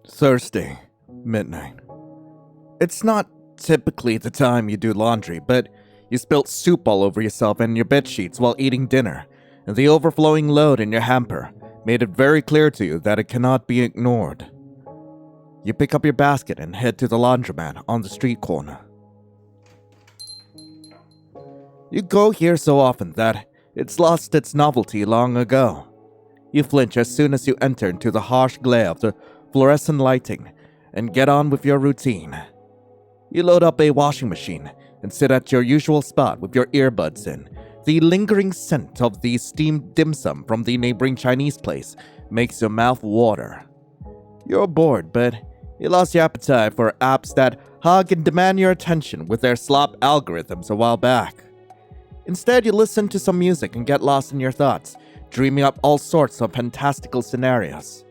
Thursday, midnight. It's not typically the time you do laundry, but you spilt soup all over yourself and your bed sheets while eating dinner, and the overflowing load in your hamper made it very clear to you that it cannot be ignored. You pick up your basket and head to the laundromat on the street corner. You go here so often that it's lost its novelty long ago. You flinch as soon as you enter into the harsh glare of the fluorescent lighting and get on with your routine. You load up a washing machine and sit at your usual spot with your earbuds in. The lingering scent of the steamed dim sum from the neighboring Chinese place makes your mouth water. You're bored, but you lost your appetite for apps that hug and demand your attention with their slop algorithms a while back. Instead, you listen to some music and get lost in your thoughts, dreaming up all sorts of fantastical scenarios.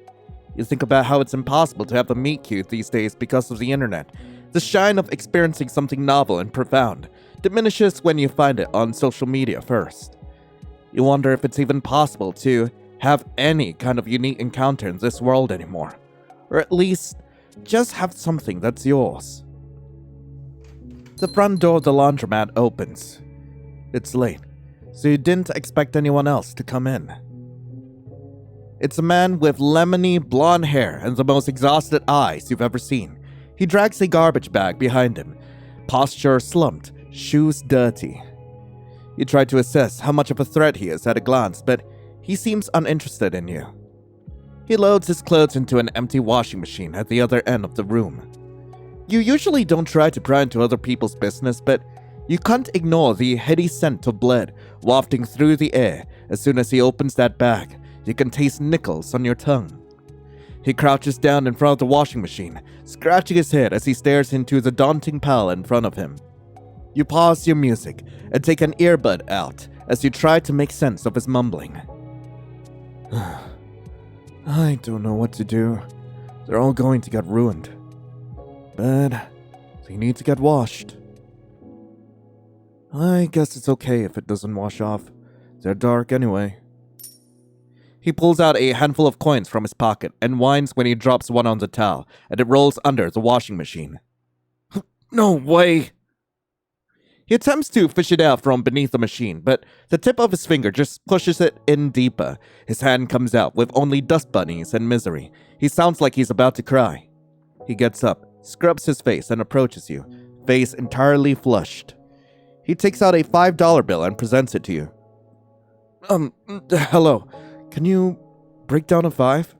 You think about how it's impossible to have a meet cute these days because of the internet. The shine of experiencing something novel and profound diminishes when you find it on social media first. You wonder if it's even possible to have any kind of unique encounter in this world anymore, or at least just have something that's yours. The front door of the laundromat opens. It's late, so you didn't expect anyone else to come in. It's a man with lemony blonde hair and the most exhausted eyes you've ever seen. He drags a garbage bag behind him, posture slumped, shoes dirty. You try to assess how much of a threat he is at a glance, but he seems uninterested in you. He loads his clothes into an empty washing machine at the other end of the room. You usually don't try to pry into other people's business, but you can't ignore the heady scent of blood wafting through the air. As soon as he opens that bag, you can taste nickels on your tongue. He crouches down in front of the washing machine, scratching his head as he stares into the daunting pile in front of him. You pause your music and take an earbud out as you try to make sense of his mumbling. I don't know what to do. They're all going to get ruined. But they need to get washed. I guess it's okay if it doesn't wash off. They're dark anyway. He pulls out a handful of coins from his pocket and whines when he drops one on the towel and it rolls under the washing machine. No way! He attempts to fish it out from beneath the machine, but the tip of his finger just pushes it in deeper. His hand comes out with only dust bunnies and misery. He sounds like he's about to cry. He gets up, scrubs his face, and approaches you, face entirely flushed. He takes out a $5 bill and presents it to you. Hello. Can you break down a 5?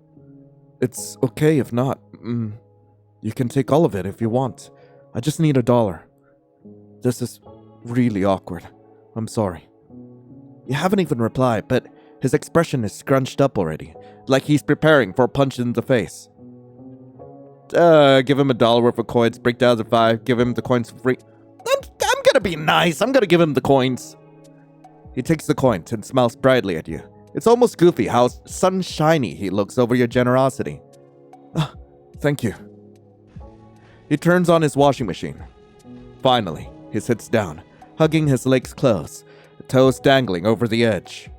It's okay if not. You can take all of it if you want. I just need $1. This is really awkward. I'm sorry. You haven't even replied, but his expression is scrunched up already, like he's preparing for a punch in the face. Give him $1 worth of coins, break down the 5, give him the coins for free. I'm gonna be nice. I'm gonna give him the coins. He takes the coins and smiles brightly at you. It's almost goofy how sunshiny he looks over your generosity. Thank you. He turns on his washing machine. Finally, he sits down, hugging his legs close, toes dangling over the edge.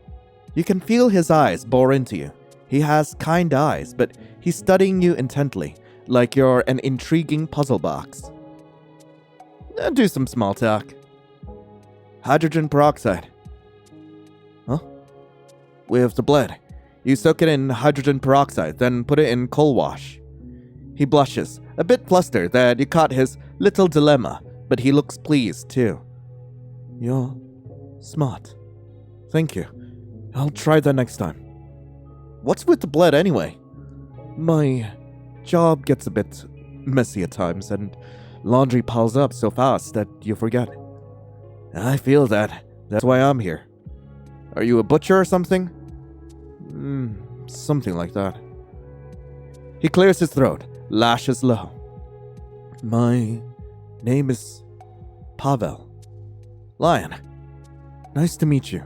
You can feel his eyes bore into you. He has kind eyes, but he's studying you intently, like you're an intriguing puzzle box. Do some small talk. Hydrogen peroxide. Huh? With the blood. You soak it in hydrogen peroxide, then put it in coal wash. He blushes, a bit flustered that you caught his little dilemma, but he looks pleased too. You're smart. Thank you. I'll try that next time. What's with the blood anyway? My job gets a bit messy at times, and laundry piles up so fast that you forget. I feel that. That's why I'm here. Are you a butcher or something? Something like that. He clears his throat, lashes low. My name is Pavel. Lion. Nice to meet you.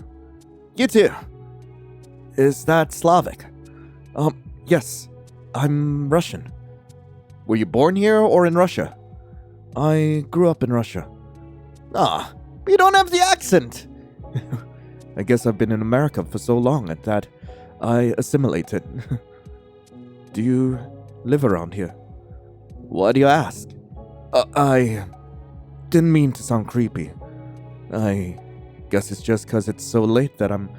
You too. Is that Slavic? Yes. I'm Russian. Were you born here or in Russia? I grew up in Russia. Ah, you don't have the accent. I guess I've been in America for so long at that I assimilated. Do you live around here. Why do you ask? I didn't mean to sound creepy. I guess it's just 'cause it's so late that I'm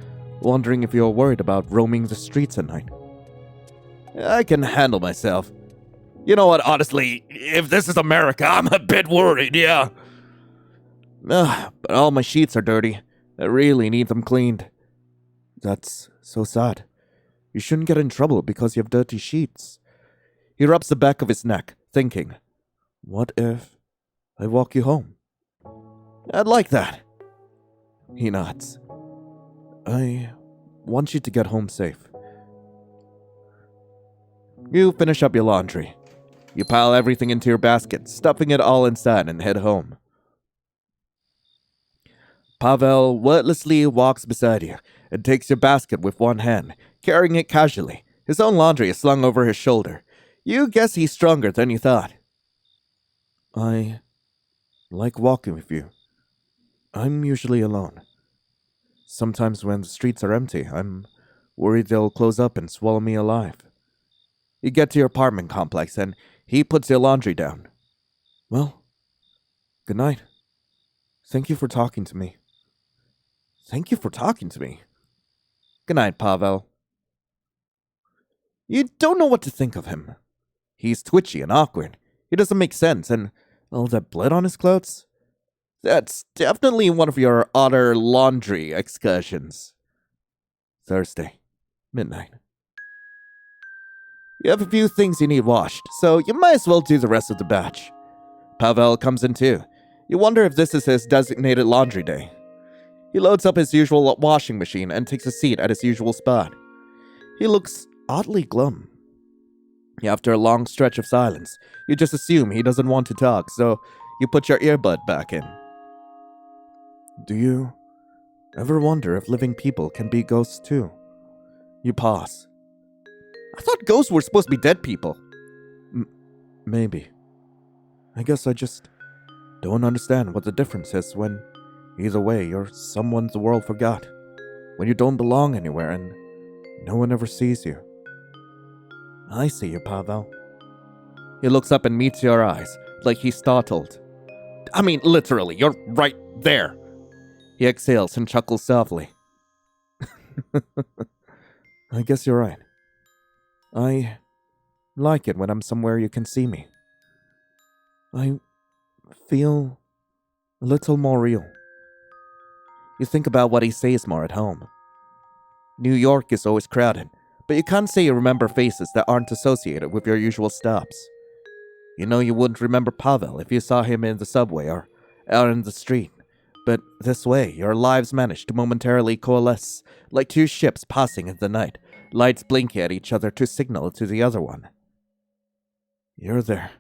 wondering if you're worried about roaming the streets at night. I can handle myself. You know what, honestly, if this is America, I'm a bit worried, yeah. But all my sheets are dirty. I really need them cleaned. That's so sad. You shouldn't get in trouble because you have dirty sheets. He rubs the back of his neck, thinking, what if I walk you home? I'd like that. He nods. I want you to get home safe. You finish up your laundry. You pile everything into your basket, stuffing it all inside, and head home. Pavel wordlessly walks beside you and takes your basket with one hand, carrying it casually. His own laundry is slung over his shoulder. You guess he's stronger than you thought. I like walking with you. I'm usually alone. Sometimes when the streets are empty, I'm worried they'll close up and swallow me alive. You get to your apartment complex and he puts your laundry down. Well, good night. Thank you for talking to me. Thank you for talking to me. Good night, Pavel. You don't know what to think of him. He's twitchy and awkward. He doesn't make sense, and all that blood on his clothes? That's definitely one of your odder laundry excursions. Thursday, midnight. You have a few things you need washed, so you might as well do the rest of the batch. Pavel comes in too. You wonder if this is his designated laundry day. He loads up his usual washing machine and takes a seat at his usual spot. He looks oddly glum. After a long stretch of silence, you just assume he doesn't want to talk, so you put your earbud back in. Do you ever wonder if living people can be ghosts too? You pause. I thought ghosts were supposed to be dead people. Maybe. I guess I just don't understand what the difference is when, either way, you're someone the world forgot. When you don't belong anywhere and no one ever sees you. I see you, Pavel. He looks up and meets your eyes, like he's startled. I mean, literally, you're right there. He exhales and chuckles softly. I guess you're right. I like it when I'm somewhere you can see me. I feel a little more real. You think about what he says more at home. New York is always crowded, but you can't say you remember faces that aren't associated with your usual stops. You know you wouldn't remember Pavel if you saw him in the subway or out in the street, but this way your lives manage to momentarily coalesce like two ships passing in the night, lights blinking at each other to signal to the other one. You're there.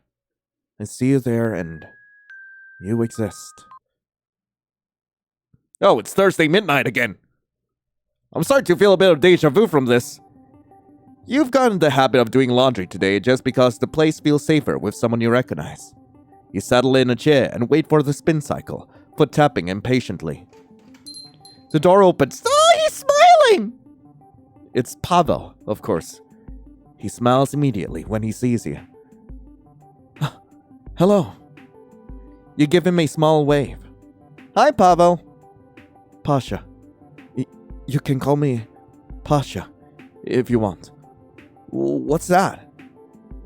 I see you there and you exist. Oh, it's Thursday midnight again. I'm starting to feel a bit of deja vu from this. You've gotten in the habit of doing laundry today just because the place feels safer with someone you recognize. You settle in a chair and wait for the spin cycle, foot tapping impatiently. The door opens. Oh, he's smiling! It's Pavel, of course. He smiles immediately when he sees you. Hello. You give him a small wave. Hi, Pavel. Pasha. You can call me Pasha, if you want. What's that?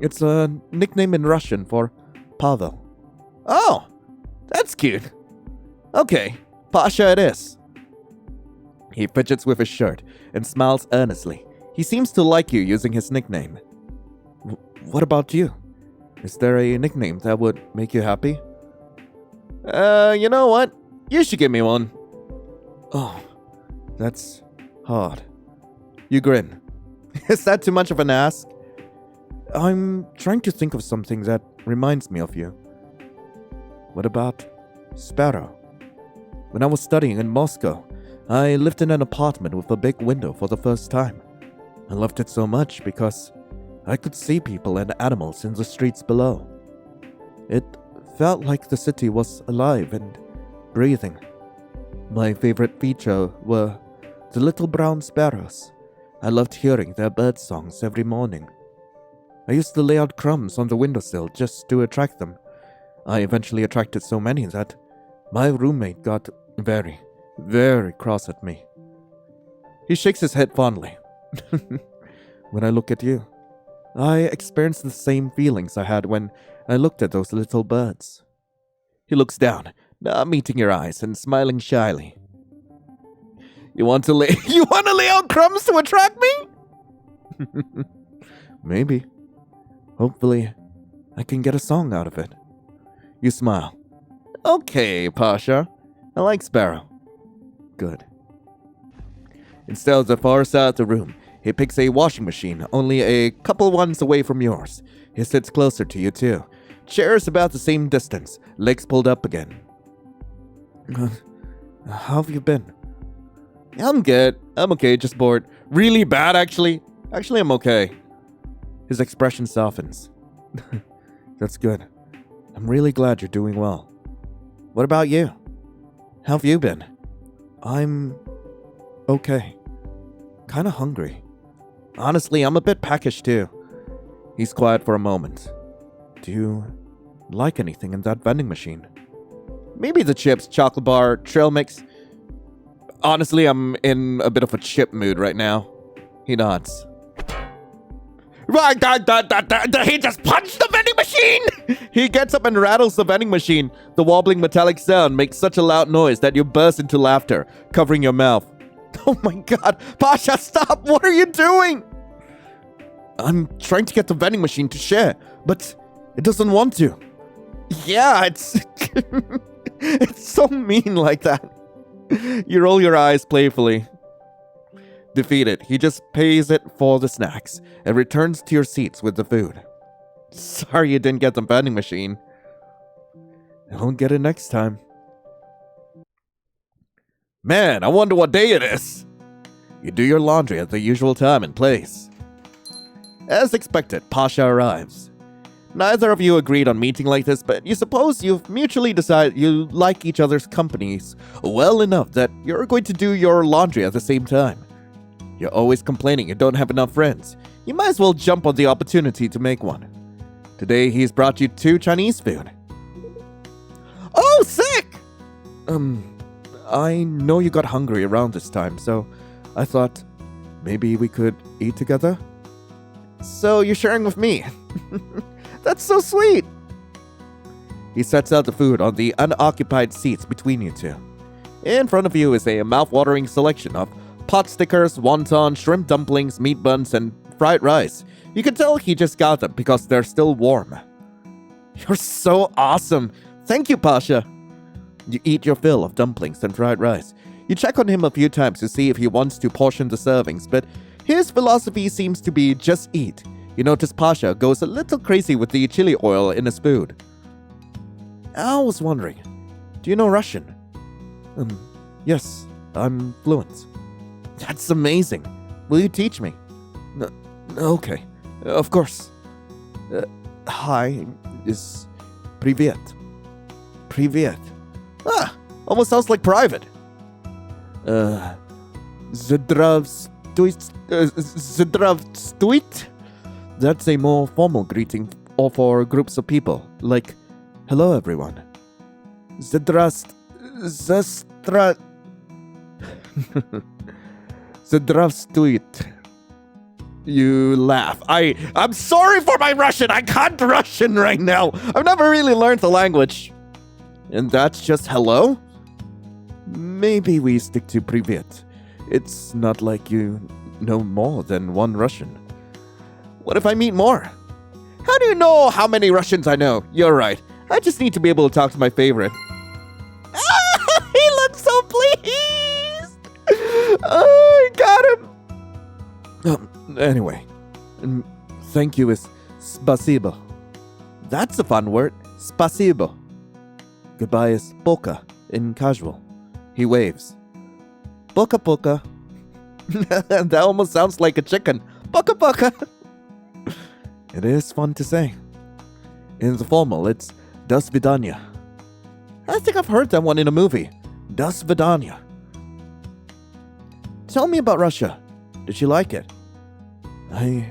It's a nickname in Russian for Pavel. Oh, that's cute. Okay, Pasha it is. He fidgets with his shirt and smiles earnestly. He seems to like you using his nickname. What about you? Is there a nickname that would make you happy? You know what? You should give me one. Oh, that's hard. You grin. Is that too much of an ask? I'm trying to think of something that reminds me of you. What about Sparrow? When I was studying in Moscow, I lived in an apartment with a big window for the first time. I loved it so much because I could see people and animals in the streets below. It felt like the city was alive and breathing. My favorite feature were the little brown sparrows. I loved hearing their bird songs every morning. I used to lay out crumbs on the windowsill just to attract them. I eventually attracted so many that my roommate got very, very cross at me. He shakes his head fondly. When I look at you, I experience the same feelings I had when I looked at those little birds. He looks down, not meeting your eyes and smiling shyly. You want to lay out crumbs to attract me? Maybe. Hopefully, I can get a song out of it. You smile. Okay, Pasha. I like Sparrow. Good. Instead of the far side of the room, he picks a washing machine only a couple ones away from yours. He sits closer to you too. Chairs about the same distance, legs pulled up again. How have you been? I'm good. I'm okay, just bored. Really bad, actually. Actually, I'm okay. His expression softens. That's good. I'm really glad you're doing well. What about you? How have you been? I'm okay. Kinda hungry. Honestly, I'm a bit peckish too. He's quiet for a moment. Do you like anything in that vending machine? Maybe the chips, chocolate bar, trail mix. Honestly, I'm in a bit of a chip mood right now. He nods. He just punched the vending machine! He gets up and rattles the vending machine. The wobbling metallic sound makes such a loud noise that you burst into laughter, covering your mouth. Oh my god, Pasha, stop! What are you doing? I'm trying to get the vending machine to share, but it doesn't want to. Yeah, it's... it's so mean like that. You roll your eyes playfully. Defeated, he just pays it for the snacks and returns to your seats with the food. Sorry you didn't get the vending machine. I'll get it next time. Man, I wonder what day it is. You do your laundry at the usual time and place. As expected, Pasha arrives. Neither of you agreed on meeting like this, but you suppose you've mutually decided you like each other's companies well enough that you're going to do your laundry at the same time. You're always complaining you don't have enough friends. You might as well jump on the opportunity to make one. Today, he's brought you 2 Chinese food. Oh, sick! I know you got hungry around this time, so I thought maybe we could eat together? So you're sharing with me? That's so sweet! He sets out the food on the unoccupied seats between you two. In front of you is a mouth-watering selection of pot stickers, wonton, shrimp dumplings, meat buns, and fried rice. You can tell he just got them because they're still warm. You're so awesome! Thank you, Pasha! You eat your fill of dumplings and fried rice. You check on him a few times to see if he wants to portion the servings, but his philosophy seems to be just eat. You notice Pasha goes a little crazy with the chili oil in his food. I was wondering, do you know Russian? Yes, I'm fluent. That's amazing. Will you teach me? Okay, of course. Hi is Privyet. Privyet. Ah, almost sounds like private. Zdravstvuit? That's a more formal greeting for groups of people, like, hello everyone. Zdravstvuit. You laugh. I'm sorry for my Russian. I can't Russian right now. I've never really learned the language. And that's just hello? Maybe we stick to Privyet. It's not like you know more than one Russian. What if I meet more? How do you know how many Russians I know? You're right. I just need to be able to talk to my favorite. He looks so pleased. Oh, I got him. Anyway, thank you is spasibo. That's a fun word. Spasibo. Goodbye is boka in casual. He waves. Boka boka. That almost sounds like a chicken. Boka boka. It is fun to say. In the formal, it's Das Vidanya. I think I've heard that one in a movie. Das Vidanya. Tell me about Russia. Did you like it? I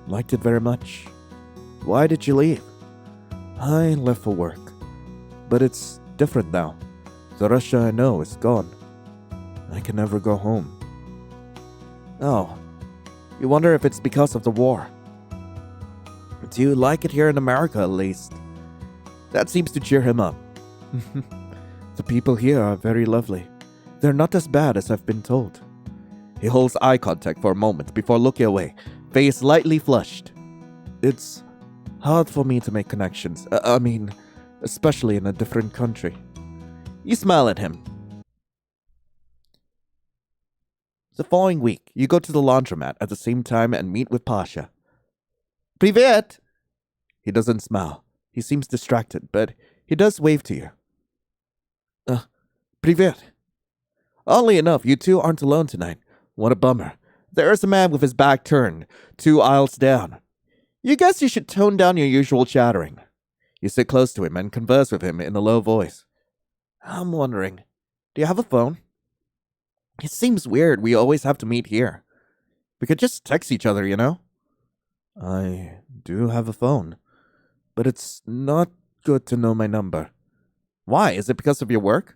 liked it very much. Why did you leave? I left for work. But it's different now. The Russia I know is gone. I can never go home. Oh, you wonder if it's because of the war. Do you like it here in America at least? That seems to cheer him up. The people here are very lovely. They're not as bad as I've been told. He holds eye contact for a moment before looking away, face lightly flushed. It's hard for me to make connections. Especially in a different country. You smile at him. The following week, you go to the laundromat at the same time and meet with Pasha. Privet! He doesn't smile. He seems distracted, but he does wave to you. Privet. Oddly enough, you two aren't alone tonight. What a bummer. There is a man with his back turned, 2 aisles down. You guess you should tone down your usual chattering. You sit close to him and converse with him in a low voice. I'm wondering, do you have a phone? It seems weird we always have to meet here. We could just text each other, you know? I do have a phone, but it's not good to know my number. Why? Is it because of your work?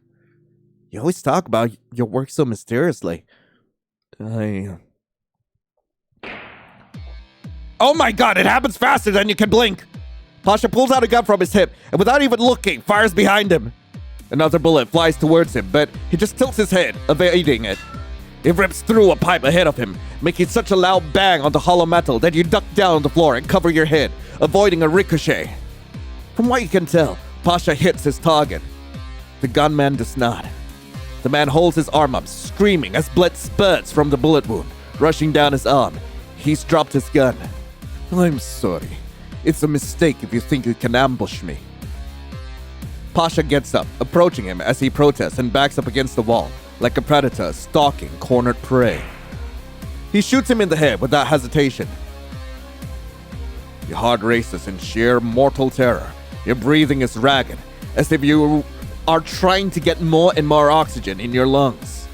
You always talk about your work so mysteriously. Oh my god, it happens faster than you can blink! Pasha pulls out a gun from his hip and without even looking, fires behind him. Another bullet flies towards him, but he just tilts his head, evading it. It rips through a pipe ahead of him, making such a loud bang on the hollow metal that you duck down on the floor and cover your head, avoiding a ricochet. From what you can tell, Pasha hits his target. The gunman does not. The man holds his arm up, screaming as blood spurts from the bullet wound, rushing down his arm. He's dropped his gun. I'm sorry. It's a mistake if you think you can ambush me. Pasha gets up, approaching him as he protests and backs up against the wall, like a predator stalking cornered prey. He shoots him in the head without hesitation. Your heart races in sheer mortal terror. Your breathing is ragged, as if you are trying to get more and more oxygen in your lungs.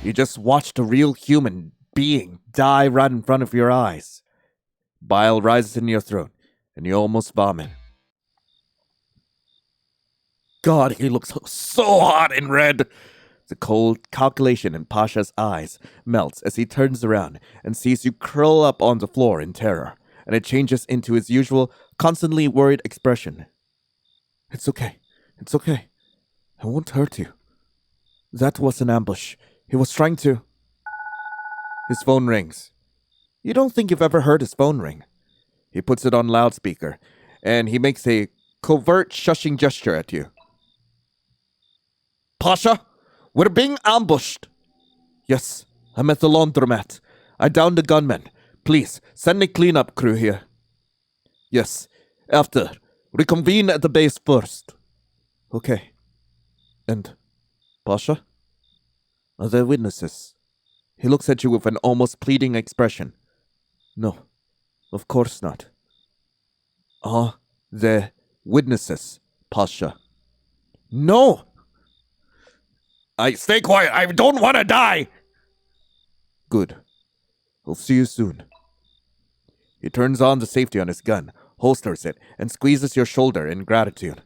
You just watched a real human being die right in front of your eyes. Bile rises in your throat, and you almost vomit. God, he looks so hot and red. The cold calculation in Pasha's eyes melts as he turns around and sees you curl up on the floor in terror, and it changes into his usual, constantly worried expression. It's okay. It's okay. I won't hurt you. That was an ambush. He was trying to... His phone rings. You don't think you've ever heard his phone ring. He puts it on loudspeaker, and he makes a covert shushing gesture at you. Pasha, we're being ambushed. Yes, I'm at the laundromat. I downed the gunman. Please, send a cleanup crew here. Yes, after. Reconvene at the base first. Okay. And, Pasha? Are there witnesses? He looks at you with an almost pleading expression. No, of course not. Are there witnesses, Pasha? No! Stay quiet, I don't want to die! Good. I'll see you soon. He turns on the safety on his gun, holsters it, and squeezes your shoulder in gratitude.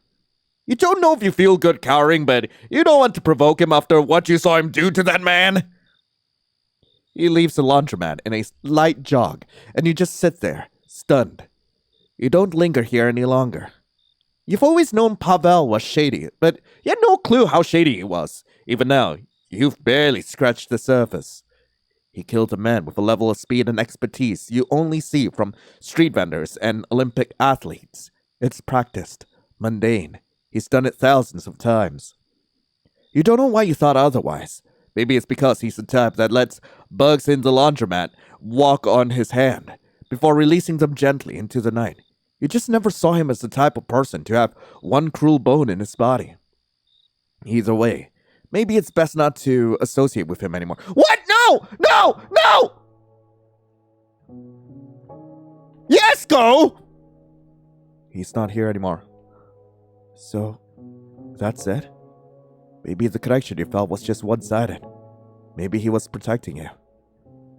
You don't know if you feel good cowering, but you don't want to provoke him after what you saw him do to that man. He leaves the laundromat in a light jog, and you just sit there, stunned. You don't linger here any longer. You've always known Pavel was shady, but you had no clue how shady he was. Even now, you've barely scratched the surface. He killed a man with a level of speed and expertise you only see from street vendors and Olympic athletes. It's practiced, mundane. He's done it thousands of times. You don't know why you thought otherwise. Maybe it's because he's the type that lets bugs in the laundromat walk on his hand before releasing them gently into the night. You just never saw him as the type of person to have one cruel bone in his body. Either way, maybe it's best not to associate with him anymore. What? No! No! No! Yes, go! He's not here anymore. So, that's it? Maybe the connection you felt was just one-sided. Maybe he was protecting you.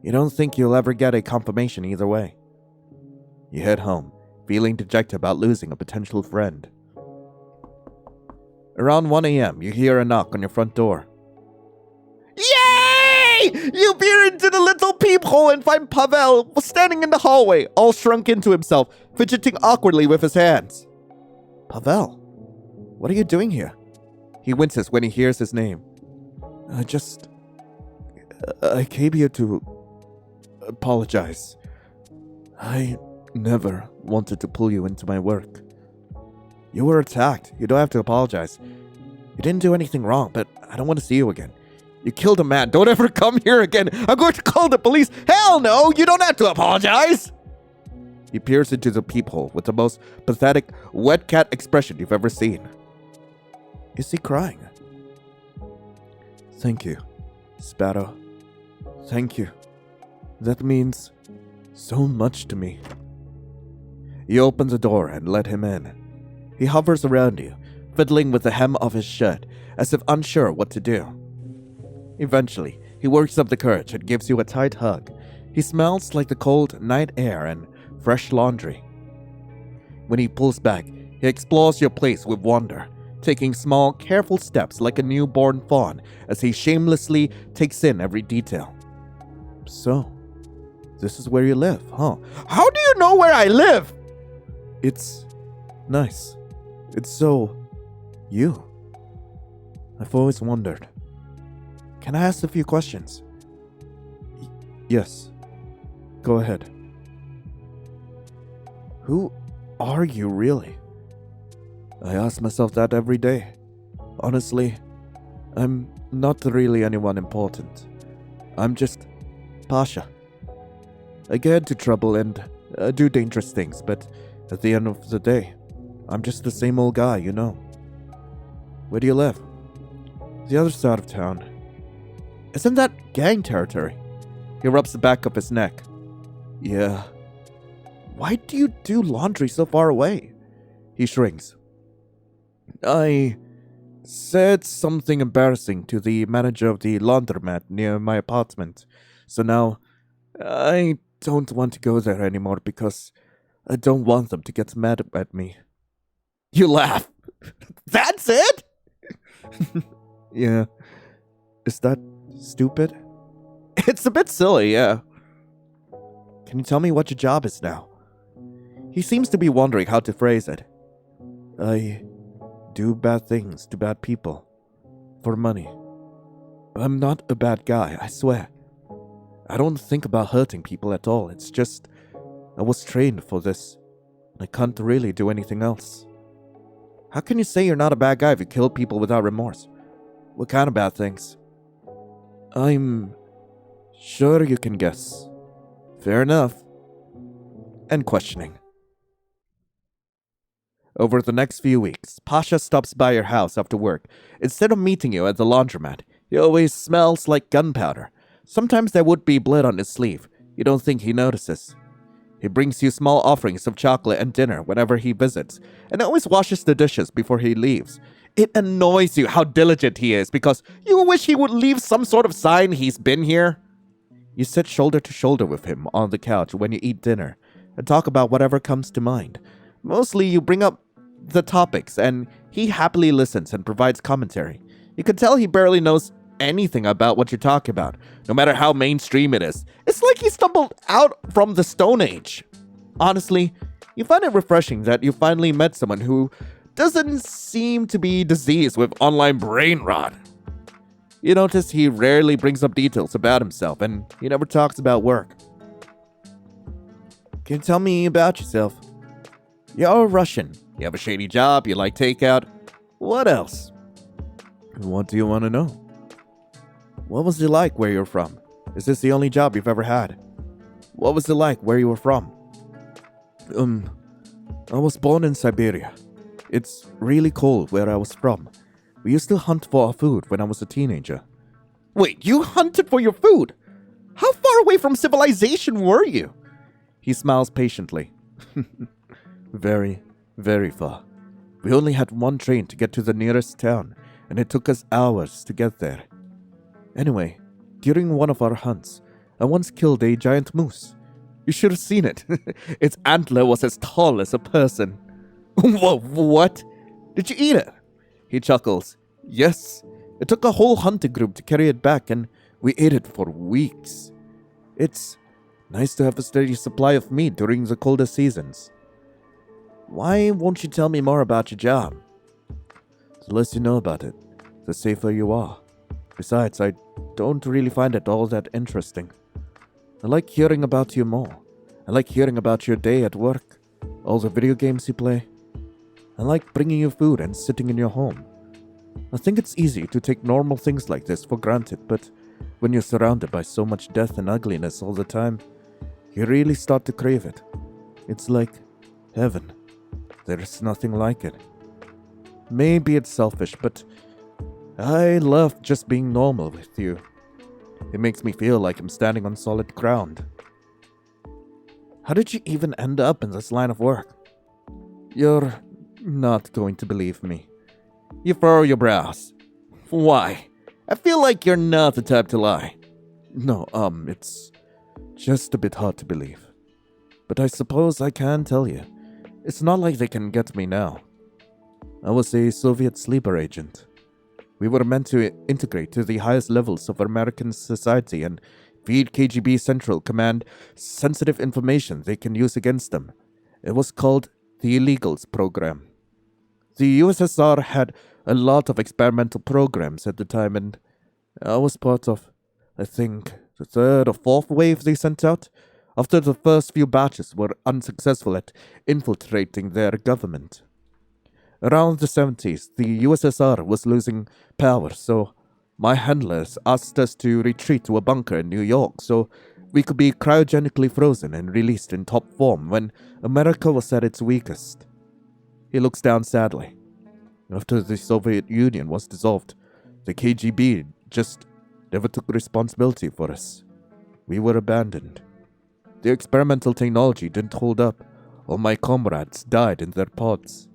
You don't think you'll ever get a confirmation either way. You head home, feeling dejected about losing a potential friend. Around 1 a.m., you hear a knock on your front door. Yay! You peer into the little peephole and find Pavel standing in the hallway, all shrunk into himself, fidgeting awkwardly with his hands. Pavel, what are you doing here? He winces when he hears his name. I came here to apologize. I never wanted to pull you into my work. You were attacked. You don't have to apologize. You didn't do anything wrong, but I don't want to see you again. You killed a man. Don't ever come here again. I'm going to call the police. Hell no, you don't have to apologize. He peers into the peephole with the most pathetic wet cat expression you've ever seen. Is he crying? Thank you, Sparrow. Thank you. That means so much to me. You open the door and let him in. He hovers around you, fiddling with the hem of his shirt, as if unsure what to do. Eventually, he works up the courage and gives you a tight hug. He smells like the cold night air and fresh laundry. When he pulls back, he explores your place with wonder, taking small, careful steps like a newborn fawn as he shamelessly takes in every detail. So, this is where you live, huh? How do you know where I live? It's nice. It's so you. I've always wondered. Can I ask a few questions? Yes. Go ahead. Who are you really? I ask myself that every day. Honestly, I'm not really anyone important. I'm just Pasha. I get into trouble and do dangerous things, but at the end of the day, I'm just the same old guy, you know. Where do you live? The other side of town. Isn't that gang territory? He rubs the back of his neck. Yeah. Why do you do laundry so far away? He shrinks. I said something embarrassing to the manager of the laundromat near my apartment, so now I don't want to go there anymore because I don't want them to get mad at me. You laugh. That's it? Yeah. Is that stupid? It's a bit silly, yeah. Can you tell me what your job is now? He seems to be wondering how to phrase it. I do bad things to bad people. For money. I'm not a bad guy, I swear. I don't think about hurting people at all. It's just I was trained for this. I can't really do anything else. How can you say you're not a bad guy if you kill people without remorse? What kind of bad things? I'm sure you can guess. Fair enough. And questioning. Over the next few weeks, Pasha stops by your house after work. Instead of meeting you at the laundromat, he always smells like gunpowder. Sometimes there would be blood on his sleeve. You don't think he notices. He brings you small offerings of chocolate and dinner whenever he visits, and always washes the dishes before he leaves. It annoys you how diligent he is because you wish he would leave some sort of sign he's been here. You sit shoulder to shoulder with him on the couch when you eat dinner and talk about whatever comes to mind. Mostly you bring up the topics and he happily listens and provides commentary. You can tell he barely knows anything about what you're talking about, no matter how mainstream it is. It's like he stumbled out from the Stone Age. Honestly, you find it refreshing that you finally met someone who doesn't seem to be diseased with online brain rot. You notice he rarely brings up details about himself, and he never talks about work. Can you tell me about yourself? You're Russian. You have a shady job, you like takeout. What else? What do you want to know? What was it like where you're from? Is this the only job you've ever had? What was it like where you were from? I was born in Siberia. It's really cold where I was from. We used to hunt for our food when I was a teenager. Wait, you hunted for your food? How far away from civilization were you? He smiles patiently. Very, very far. We only had one train to get to the nearest town, and it took us hours to get there. Anyway, during one of our hunts, I once killed a giant moose. You should have seen it. Its antler was as tall as a person. Whoa, what? Did you eat it? He chuckles. Yes. It took a whole hunting group to carry it back, and we ate it for weeks. It's nice to have a steady supply of meat during the colder seasons. Why won't you tell me more about your job? The less you know about it, the safer you are. Besides, I don't really find it all that interesting. I like hearing about you more. I like hearing about your day at work, all the video games you play. I like bringing you food and sitting in your home. I think it's easy to take normal things like this for granted, but when you're surrounded by so much death and ugliness all the time, you really start to crave it. It's like heaven. There's nothing like it. Maybe it's selfish, but I love just being normal with you. It makes me feel like I'm standing on solid ground. How did you even end up in this line of work? You're not going to believe me. You furrow your brows. Why? I feel like you're not the type to lie. No, it's just a bit hard to believe. But I suppose I can tell you. It's not like they can get me now. I was a Soviet sleeper agent. We were meant to integrate to the highest levels of American society and feed KGB Central Command sensitive information they can use against them. It was called the Illegals Program. The USSR had a lot of experimental programs at the time, and I was part of, I think, the third or fourth wave they sent out, after the first few batches were unsuccessful at infiltrating their government. Around the 70s, the USSR was losing power, so my handlers asked us to retreat to a bunker in New York so we could be cryogenically frozen and released in top form when America was at its weakest. He looks down sadly. After the Soviet Union was dissolved, the KGB just never took responsibility for us. We were abandoned. The experimental technology didn't hold up. All my comrades died in their pods.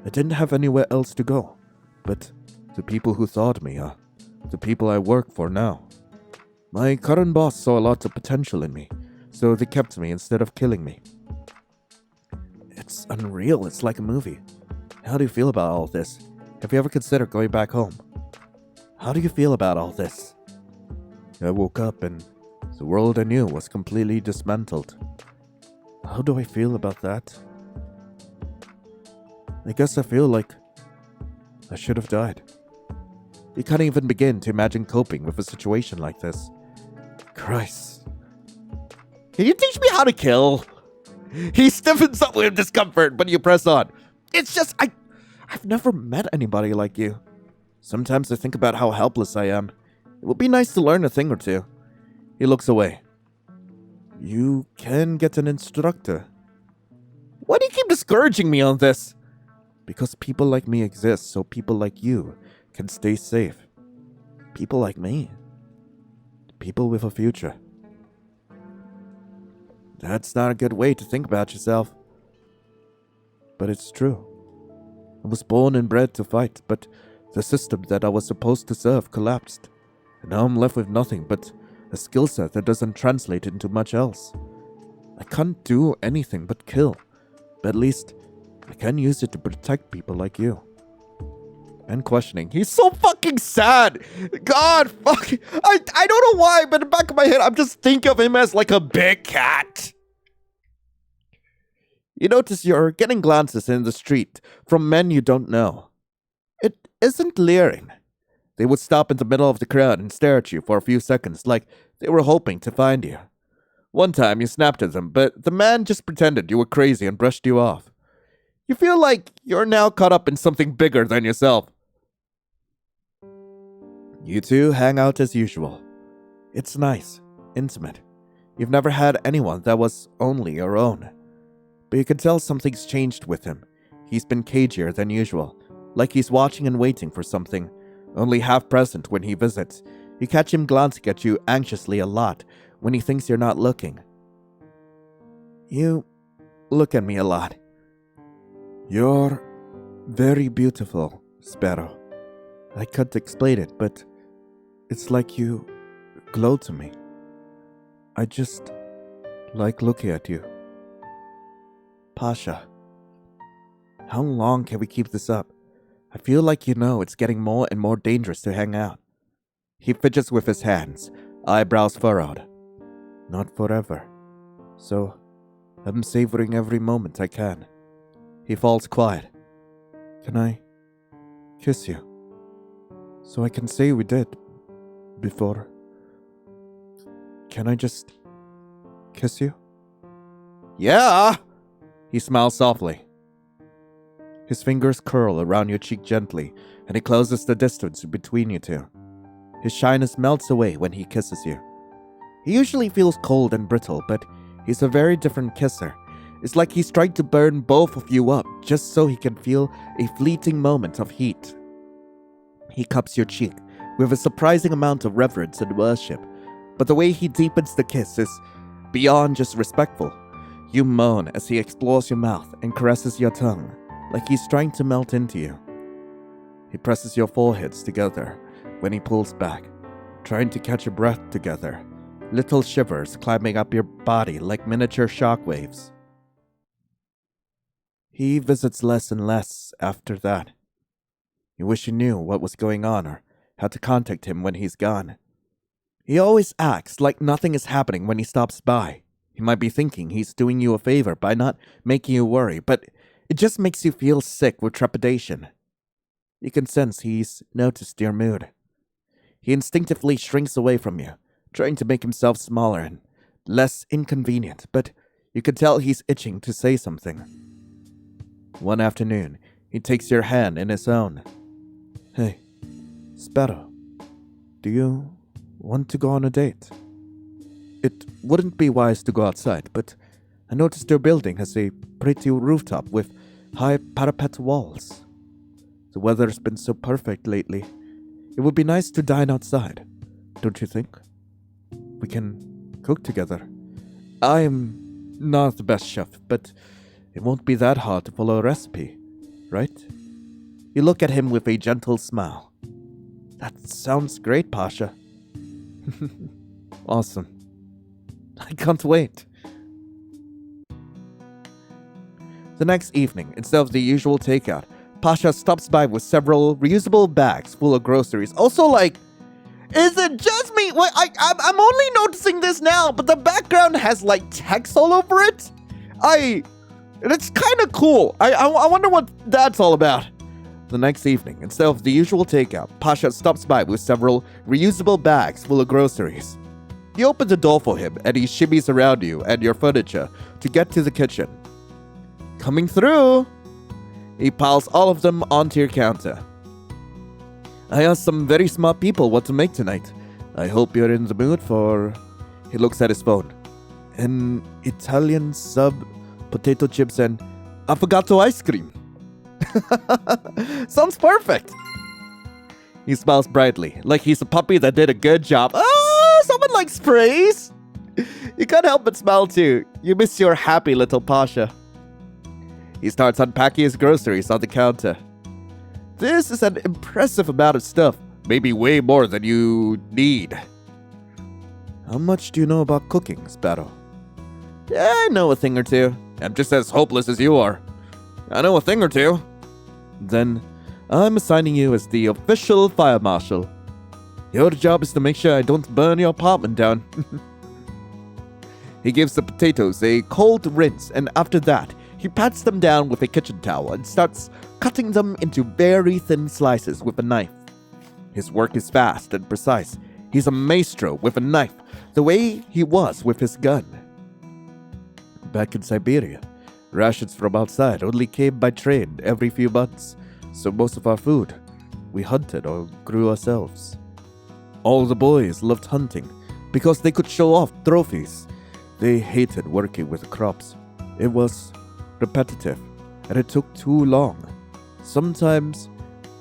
I didn't have anywhere else to go, but the people who thought me are the people I work for now. My current boss saw a lot of potential in me, so they kept me instead of killing me. It's unreal. It's like a movie. How do you feel about all this? Have you ever considered going back home? How do you feel about all this? I woke up and the world I knew was completely dismantled. How do I feel about that? I guess I feel like I should have died. You can't even begin to imagine coping with a situation like this. Christ. Can you teach me how to kill? He stiffens up with discomfort, but you press on. It's just, I've never met anybody like you. Sometimes I think about how helpless I am. It would be nice to learn a thing or two. He looks away. You can get an instructor. Why do you keep discouraging me on this? Because people like me exist, so people like you can stay safe. People like me. People with a future. That's not a good way to think about yourself. But it's true. I was born and bred to fight, but the system that I was supposed to serve collapsed. And now I'm left with nothing but a skill set that doesn't translate into much else. I can't do anything but kill, but at least I can use it to protect people like you. And questioning. He's so fucking sad. God, fuck. I don't know why, but in the back of my head, I'm just thinking of him as like a big cat. You notice you're getting glances in the street from men you don't know. It isn't leering. They would stop in the middle of the crowd and stare at you for a few seconds like they were hoping to find you. One time you snapped at them, but the man just pretended you were crazy and brushed you off. You feel like you're now caught up in something bigger than yourself. You two hang out as usual. It's nice, intimate. You've never had anyone that was only your own. But you can tell something's changed with him. He's been cagier than usual, like he's watching and waiting for something, only half present when he visits. You catch him glancing at you anxiously a lot when he thinks you're not looking. You look at me a lot. You're very beautiful, Sparrow. I can't explain it, but it's like you glow to me. I just like looking at you. Pasha, how long can we keep this up? I feel like it's getting more and more dangerous to hang out. He fidgets with his hands, eyebrows furrowed. Not forever. So, I'm savoring every moment I can. He falls quiet. Can I kiss you? So I can say we did before. Can I just kiss you? Yeah! He smiles softly. His fingers curl around your cheek gently, and he closes the distance between you two. His shyness melts away when he kisses you. He usually feels cold and brittle, but he's a very different kisser. It's like he's trying to burn both of you up just so he can feel a fleeting moment of heat. He cups your cheek with a surprising amount of reverence and worship, but the way he deepens the kiss is beyond just respectful. You moan as he explores your mouth and caresses your tongue, like he's trying to melt into you. He presses your foreheads together when he pulls back, trying to catch your breath together, little shivers climbing up your body like miniature shockwaves. He visits less and less after that. You wish you knew what was going on or how to contact him when he's gone. He always acts like nothing is happening when he stops by. He might be thinking he's doing you a favor by not making you worry, but it just makes you feel sick with trepidation. You can sense he's noticed your mood. He instinctively shrinks away from you, trying to make himself smaller and less inconvenient, but you can tell he's itching to say something. One afternoon, he takes your hand in his own. Hey, Sparrow, do you want to go on a date? It wouldn't be wise to go outside, but I noticed your building has a pretty rooftop with high parapet walls. The weather's been so perfect lately. It would be nice to dine outside, don't you think? We can cook together. I'm not the best chef, but it won't be that hard to follow a recipe, right? You look at him with a gentle smile. That sounds great, Pasha. Awesome. I can't wait. The next evening, instead of the usual takeout, Pasha stops by with several reusable bags full of groceries. Also, is it just me? Wait, I'm only noticing this now, but the background has text all over it. It's kind of cool. I wonder what that's all about. The next evening, instead of the usual takeout, Pasha stops by with several reusable bags full of groceries. You open the door for him, and he shimmies around you and your furniture to get to the kitchen. Coming through! He piles all of them onto your counter. I asked some very smart people what to make tonight. I hope you're in the mood for... He looks at his phone. An Italian sub, potato chips, and affogato ice cream. Sounds perfect! He smiles brightly, like he's a puppy that did a good job. Oh, someone likes praise! You can't help but smile too. You miss your happy little Pasha. He starts unpacking his groceries on the counter. This is an impressive amount of stuff. Maybe way more than you need. How much do you know about cooking, Sparrow? Yeah, I know a thing or two. I'm just as hopeless as you are. I know a thing or two. Then, I'm assigning you as the official fire marshal. Your job is to make sure I don't burn your apartment down. He gives the potatoes a cold rinse, and after that, he pats them down with a kitchen towel and starts cutting them into very thin slices with a knife. His work is fast and precise. He's a maestro with a knife, the way he was with his gun. Back in Siberia, rations from outside only came by train every few months, so most of our food we hunted or grew ourselves. All the boys loved hunting because they could show off trophies. They hated working with the crops. It was repetitive, and it took too long. Sometimes,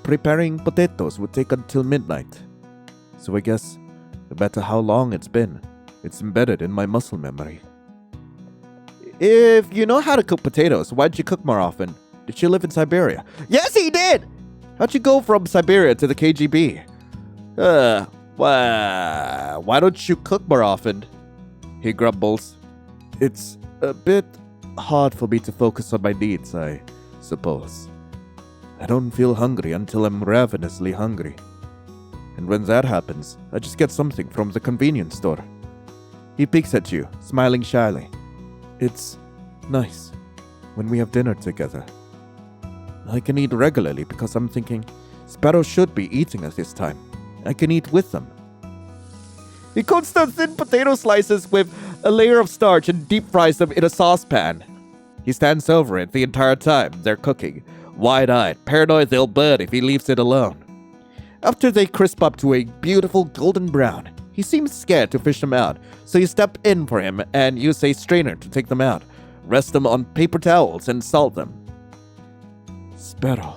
preparing potatoes would take until midnight. So I guess, no matter how long it's been, it's embedded in my muscle memory. If you know how to cook potatoes, why'd you cook more often? Did you live in Siberia? Yes, he did! How'd you go from Siberia to the KGB? Why don't you cook more often? He grumbles. It's a bit hard for me to focus on my needs, I suppose. I don't feel hungry until I'm ravenously hungry. And when that happens, I just get something from the convenience store. He peeks at you, smiling shyly. It's nice when we have dinner together. I can eat regularly because I'm thinking sparrows should be eating at this time. I can eat with them. He coats the thin potato slices with a layer of starch and deep fries them in a saucepan. He stands over it the entire time they're cooking, wide-eyed, paranoid they'll burn if he leaves it alone. After they crisp up to a beautiful golden brown, he seems scared to fish them out, so you step in for him and use a strainer to take them out, rest them on paper towels, and salt them. Sparrow,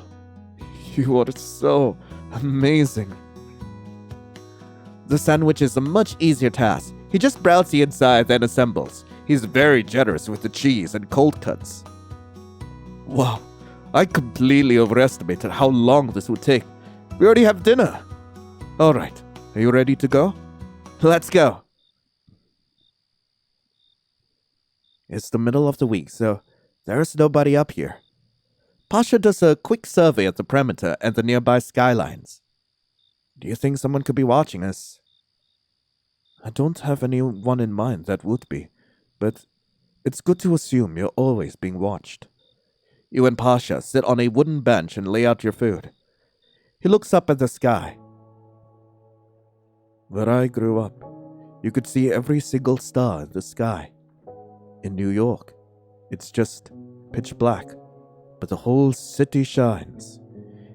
you are so amazing. The sandwich is a much easier task. He just browns the inside, then assembles. He's very generous with the cheese and cold cuts. Wow, I completely overestimated how long this would take. We already have dinner. All right, are you ready to go? Let's go. It's the middle of the week, so there's nobody up here. Pasha does a quick survey of the perimeter and the nearby skylines. Do you think someone could be watching us? I don't have anyone in mind that would be, but it's good to assume you're always being watched. You and Pasha sit on a wooden bench and lay out your food. He looks up at the sky. Where I grew up, you could see every single star in the sky. In New York, it's just pitch black, but the whole city shines.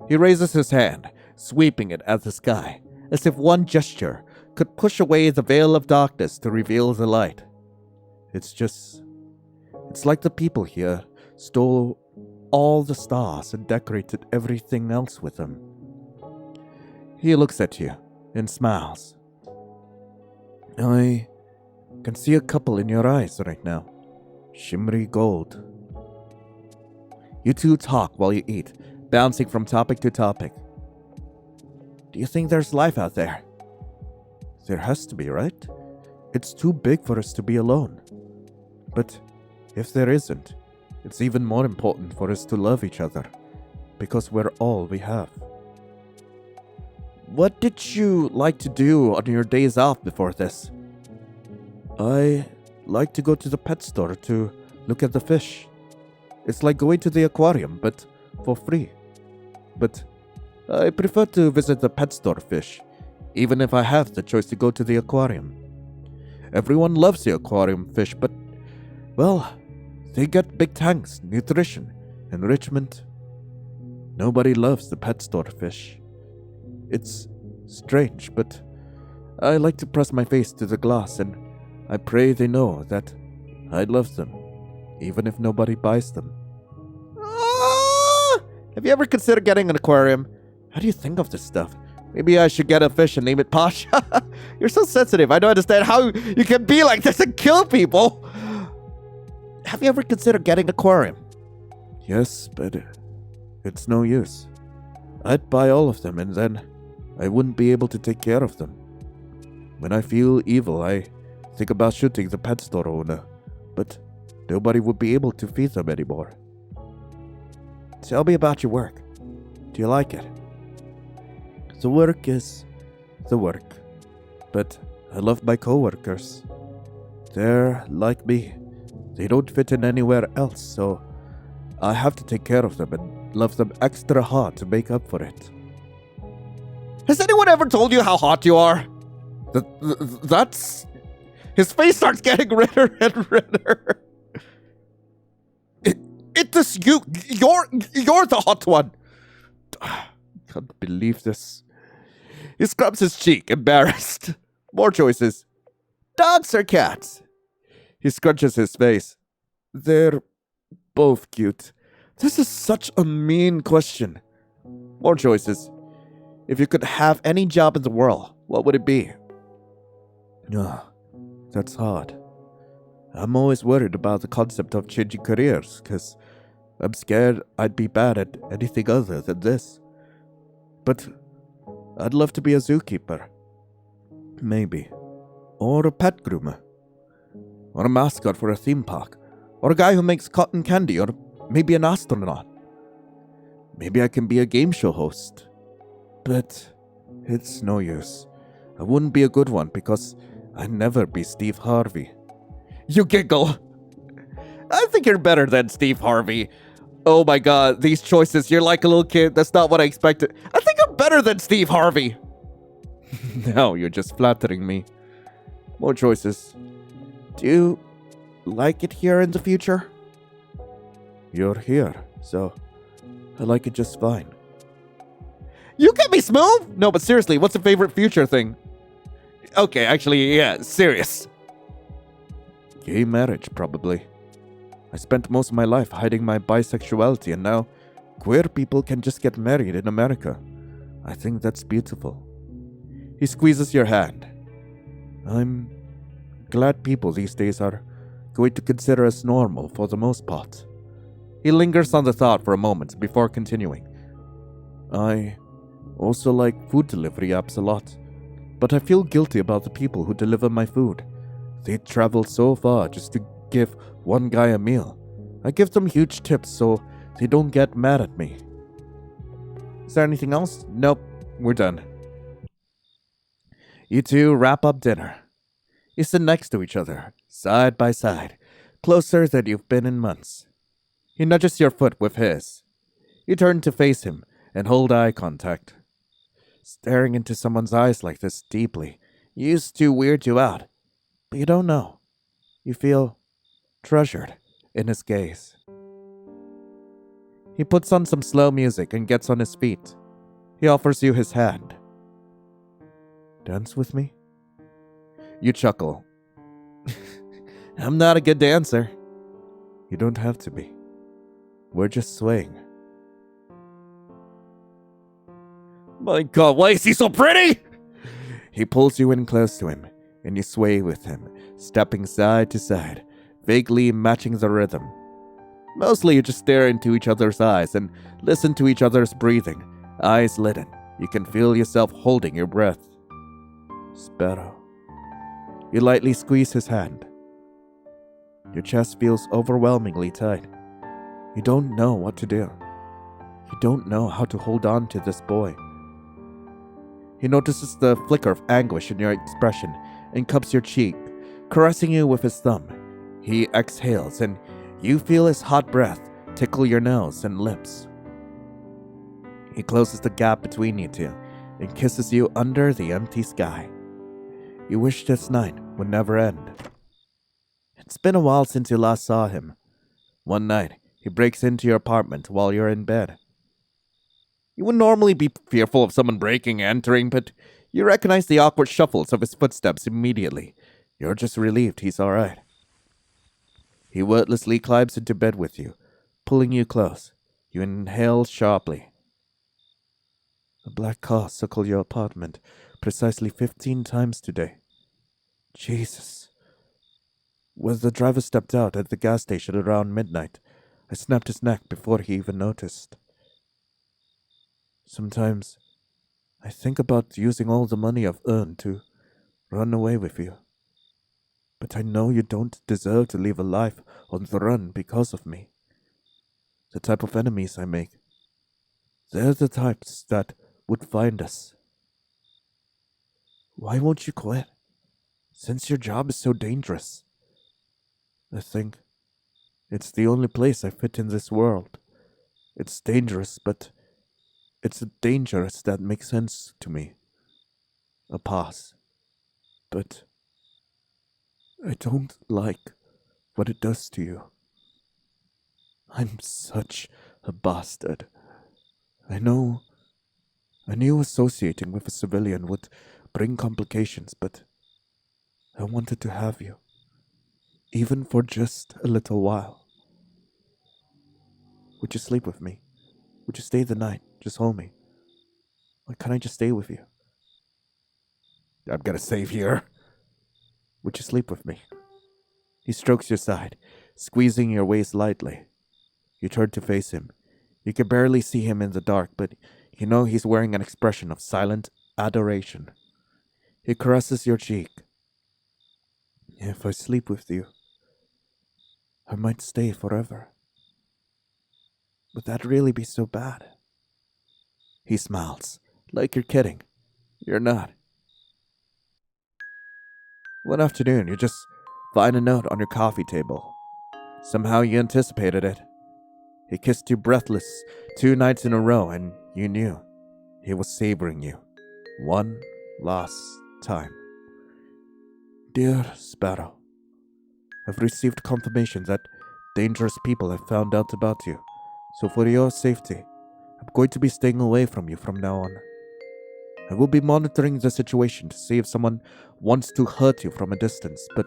He raises his hand, sweeping it at the sky, as if one gesture could push away the veil of darkness to reveal the light. It's like the people here stole all the stars and decorated everything else with them. He looks at you and smiles. I can see a couple in your eyes right now. Shimmery gold. You two talk while you eat, bouncing from topic to topic. Do you think there's life out there? There has to be, right? It's too big for us to be alone. But if there isn't, it's even more important for us to love each other, because we're all we have. What did you like to do on your days off before this? I like to go to the pet store to look at the fish. It's like going to the aquarium, but for free. But I prefer to visit the pet store fish, even if I have the choice to go to the aquarium. Everyone loves the aquarium fish, but, well, they get big tanks, nutrition, enrichment. Nobody loves the pet store fish. It's strange, but I like to press my face to the glass and I pray they know that I love them, even if nobody buys them. Have you ever considered getting an aquarium? How do you think of this stuff? Maybe I should get a fish and name it Pasha. You're so sensitive. I don't understand how you can be like this and kill people. Have you ever considered getting an aquarium? Yes, but it's no use. I'd buy all of them and then I wouldn't be able to take care of them. When I feel evil, I think about shooting the pet store owner, but nobody would be able to feed them anymore. Tell me about your work. Do you like it? The work is the work, but I love my coworkers. They're like me. They don't fit in anywhere else, so I have to take care of them and love them extra hard to make up for it. Has anyone ever told you how hot you are? That's... His face starts getting redder and redder. It is you. You're the hot one. Can't believe this. He scrubs his cheek, embarrassed. More choices. Dogs or cats? He scrunches his face. They're both cute. This is such a mean question. More choices. If you could have any job in the world, what would it be? That's hard. I'm always worried about the concept of changing careers, because I'm scared I'd be bad at anything other than this. But I'd love to be a zookeeper. Maybe. Or a pet groomer. or a mascot for a theme park, or a guy who makes cotton candy, or maybe an astronaut. Maybe I can be a game show host. But it's no use. I wouldn't be a good one because I'd never be Steve Harvey. You giggle. I think you're better than Steve Harvey. Oh my god, these choices, you're like a little kid. That's not what I expected. I think I'm better than Steve Harvey. No, you're just flattering me. More choices. Do you like it here in the future? You're here, so I like it just fine. You get me smooth? No, but seriously, what's your favorite future thing? Okay, actually, yeah, serious. Gay marriage, probably. I spent most of my life hiding my bisexuality, and now queer people can just get married in America. I think that's beautiful. He squeezes your hand. I'm glad people these days are going to consider us normal for the most part. He lingers on the thought for a moment before continuing. I also like food delivery apps a lot, but I feel guilty about the people who deliver my food. They travel so far just to give one guy a meal. I give them huge tips so they don't get mad at me. Is there anything else? Nope, we're done. You two wrap up dinner. You sit next to each other, side by side, closer than you've been in months. He nudges your foot with his. You turn to face him and hold eye contact. Staring into someone's eyes like this deeply used to weird you out, but you don't know. You feel treasured in his gaze. He puts on some slow music and gets on his feet. He offers you his hand. Dance with me? You chuckle. I'm not a good dancer. You don't have to be. We're just swaying. My god, why is he so pretty? He pulls you in close to him, and you sway with him, stepping side to side, vaguely matching the rhythm. Mostly you just stare into each other's eyes and listen to each other's breathing, eyes lidden. You can feel yourself holding your breath. Sparrow. You lightly squeeze his hand. Your chest feels overwhelmingly tight. You don't know what to do. You don't know how to hold on to this boy. He notices the flicker of anguish in your expression and cups your cheek, caressing you with his thumb. He exhales, and you feel his hot breath tickle your nose and lips. He closes the gap between you two and kisses you under the empty sky. You wish this night would never end. It's been a while since you last saw him. One night, he breaks into your apartment while you're in bed. You would normally be fearful of someone breaking and entering, but you recognize the awkward shuffles of his footsteps immediately. You're just relieved he's alright. He wordlessly climbs into bed with you, pulling you close. You inhale sharply. A black car circled your apartment precisely 15 times today. Jesus. When the driver stepped out at the gas station around midnight, I snapped his neck before he even noticed. Sometimes, I think about using all the money I've earned to run away with you. But I know you don't deserve to live a life on the run because of me. The type of enemies I make, they're the types that would find us. Why won't you quit? Since your job is so dangerous. I think it's the only place I fit in this world. It's dangerous, but it's dangerous that makes sense to me. A pass. But I don't like what it does to you. I'm such a bastard. I knew associating with a civilian would bring complications, but I wanted to have you. Even for just a little while. Would you sleep with me? Would you stay the night? Just hold me. Why can't I just stay with you? I'm gonna save here. Would you sleep with me? He strokes your side, squeezing your waist lightly. You turn to face him. You can barely see him in the dark, but you know he's wearing an expression of silent adoration. He caresses your cheek. If I sleep with you, I might stay forever. Would that really be so bad? He smiles, like you're kidding. You're not. One afternoon, you just find a note on your coffee table. Somehow you anticipated it. He kissed you breathless 2 nights in a row, and you knew he was savoring you. One last time. Dear Sparrow, I've received confirmation that dangerous people have found out about you. So for your safety, I'm going to be staying away from you from now on. I will be monitoring the situation to see if someone wants to hurt you from a distance, but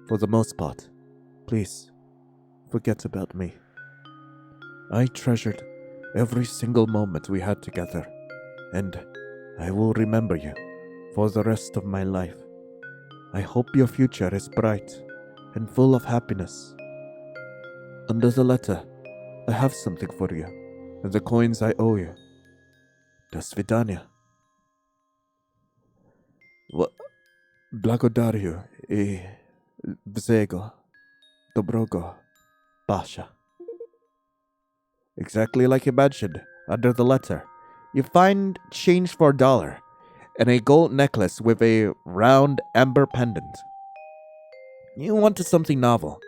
for the most part, please, forget about me. I treasured every single moment we had together, and I will remember you for the rest of my life. I hope your future is bright and full of happiness. Under the letter, I have something for you, and the coins I owe you. Do svidania. Благодарю и всего доброго, Pasha. Exactly like you mentioned, under the letter, you find change for $1 and a gold necklace with a round amber pendant. You wanted something novel,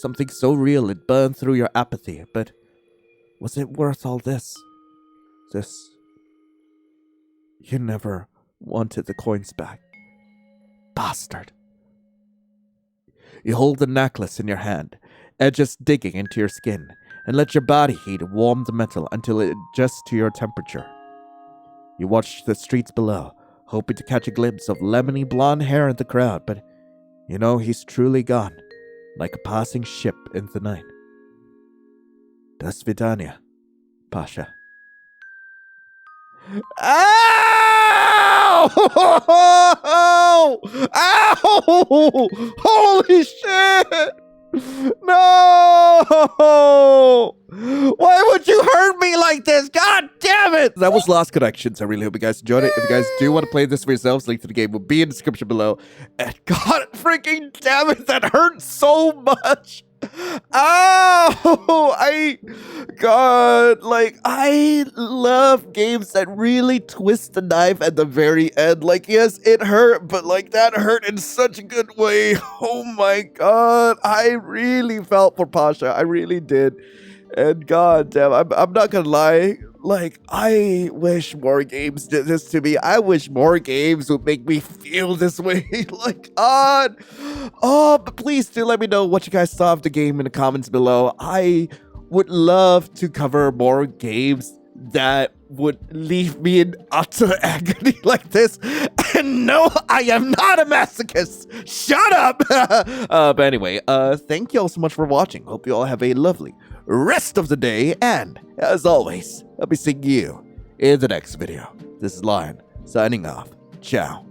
something so real it burned through your apathy, but was it worth all this? You never wanted the coins back. Bastard. You hold the necklace in your hand, edges digging into your skin, and let your body heat warm the metal until it adjusts to your temperature. You watch the streets below, hoping to catch a glimpse of lemony blonde hair in the crowd, but you know he's truly gone, like a passing ship in the night. Do svidania, Pasha. Ow! Ow! Holy shit! No! Why would you hurt me like this? God damn it! That was Lost Connections. I really hope you guys enjoyed it. If you guys do want to play this for yourselves, link to the game will be in the description below. And God freaking damn it, that hurt so much! Oh, I love games that really twist the knife at the very end. Like, yes, it hurt, but like that hurt in such a good way. Oh my God, I really felt for Pasha. I really did. And God damn, I'm not gonna lie. Like, I wish more games did this to me. I wish more games would make me feel this way. Like, God. Oh, but please do let me know what you guys thought of the game in the comments below. I would love to cover more games that would leave me in utter agony like this. And no, I am not a masochist. Shut up. But anyway, thank you all so much for watching. Hope you all have a lovely rest of the day. And as always, I'll be seeing you in the next video. This is Lion signing off. Ciao.